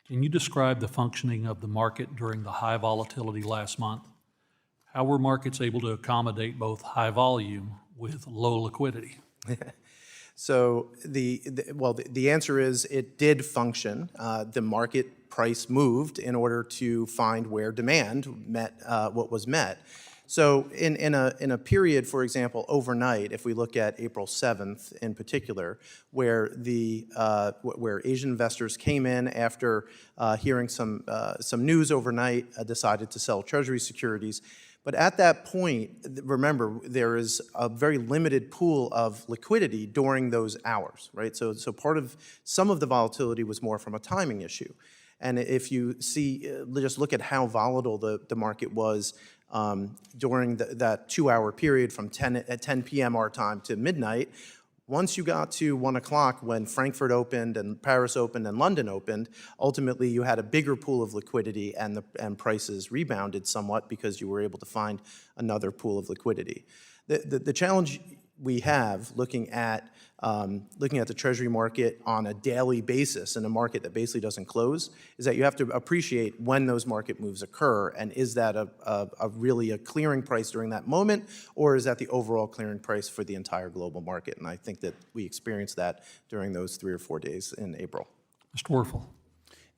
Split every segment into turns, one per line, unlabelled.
Can you describe the functioning of the market during the high volatility last month? How were markets able to accommodate both high volume with low liquidity?
So the answer is it did function. The market price moved in order to find where demand met what was met. So in a period, for example, overnight, if we look at April 7th in particular, where where Asian investors came in after hearing some news overnight, decided to sell Treasury securities. But at that point, remember, there is a very limited pool of liquidity during those hours, right? So part of some of the volatility was more from a timing issue. And if you see, just look at how volatile the market was during that 2-hour period from 10 p.m. our time to midnight. Once you got to 1 o'clock when Frankfurt opened and Paris opened and London opened, ultimately you had a bigger pool of liquidity and prices rebounded somewhat because you were able to find another pool of liquidity. The challenge we have looking at the Treasury market on a daily basis in a market that basically doesn't close is that you have to appreciate when those market moves occur, and is that really a clearing price during that moment, or is that the overall clearing price for the entire global market? And I think that we experienced that during those 3 or 4 days in April.
Mr. Werfel.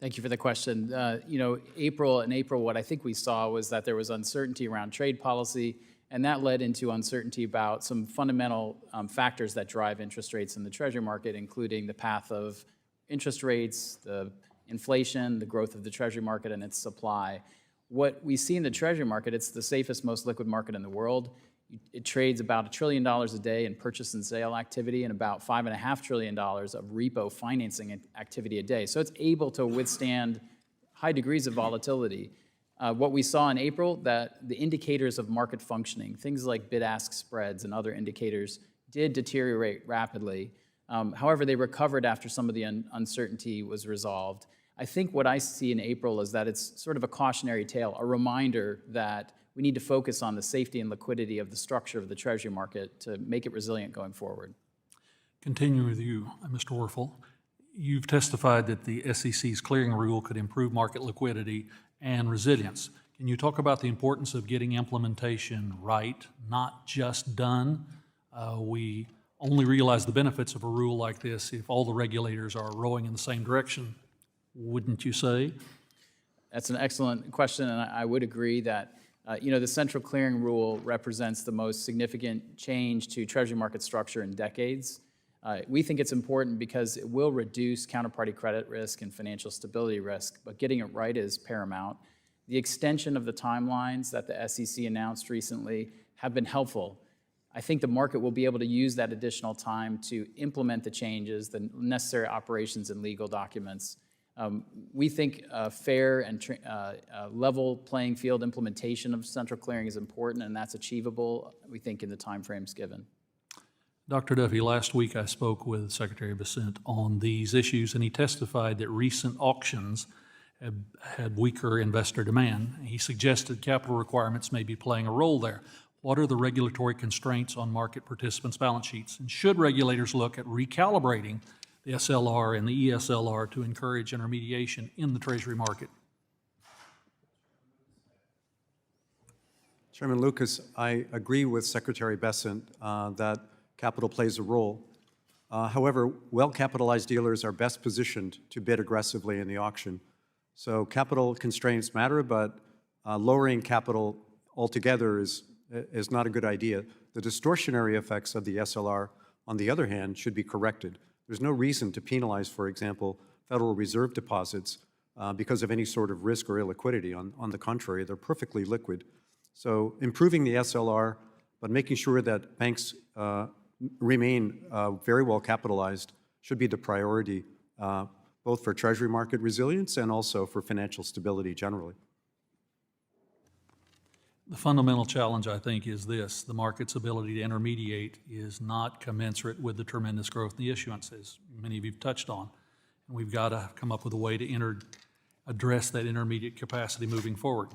Thank you for the question. In April, what I think we saw was that there was uncertainty around trade policy, and that led into uncertainty about some fundamental factors that drive interest rates in the Treasury market, including the path of interest rates, the inflation, the growth of the Treasury market, and its supply. What we see in the Treasury market, it's the safest, most liquid market in the world. It trades about $1 trillion a day in purchase and sale activity and about $5.5 trillion of repo financing activity a day. So it's able to withstand high degrees of volatility. What we saw in April, that the indicators of market functioning, things like bid-ask spreads and other indicators, did deteriorate rapidly. However, they recovered after some of the uncertainty was resolved. I think what I see in April is that it's sort of a cautionary tale, a reminder that we need to focus on the safety and liquidity of the structure of the Treasury market to make it resilient going forward.
Continuing with you, Mr. Werfel. You've testified that the SEC's clearing rule could improve market liquidity and resilience. Can you talk about the importance of getting implementation right, not just done? We only realize the benefits of a rule like this if all the regulators are rowing in the same direction, wouldn't you say?
That's an excellent question, and I would agree that the central clearing rule represents the most significant change to Treasury market structure in decades. We think it's important because it will reduce counterparty credit risk and financial stability risk, but getting it right is paramount. The extension of the timelines that the SEC announced recently have been helpful. I think the market will be able to use that additional time to implement the changes, the necessary operations and legal documents. We think fair and level playing field implementation of central clearing is important, and that's achievable, we think, in the timeframes given.
Dr. Duffy, last week I spoke with Secretary Bessent on these issues, and he testified that recent auctions had weaker investor demand. He suggested capital requirements may be playing a role there. What are the regulatory constraints on market participants' balance sheets? And should regulators look at recalibrating the SLR and the ESLR to encourage intermediation in the Treasury market?
Chairman Lucas, I agree with Secretary Bessent that capital plays a role. However, well-capitalized dealers are best positioned to bid aggressively in the auction. So capital constraints matter, but lowering capital altogether is not a good idea. The distortionary effects of the SLR, on the other hand, should be corrected. There's no reason to penalize, for example, Federal Reserve deposits because of any sort of risk or illiquidity. On the contrary, they're perfectly liquid. So improving the SLR, but making sure that banks remain very well capitalized should be the priority, both for Treasury market resilience and also for financial stability generally.
The fundamental challenge, I think, is this. The market's ability to intermediate is not commensurate with the tremendous growth in the issuance, as many of you have touched on. And we've got to come up with a way to address that intermediate capacity moving forward.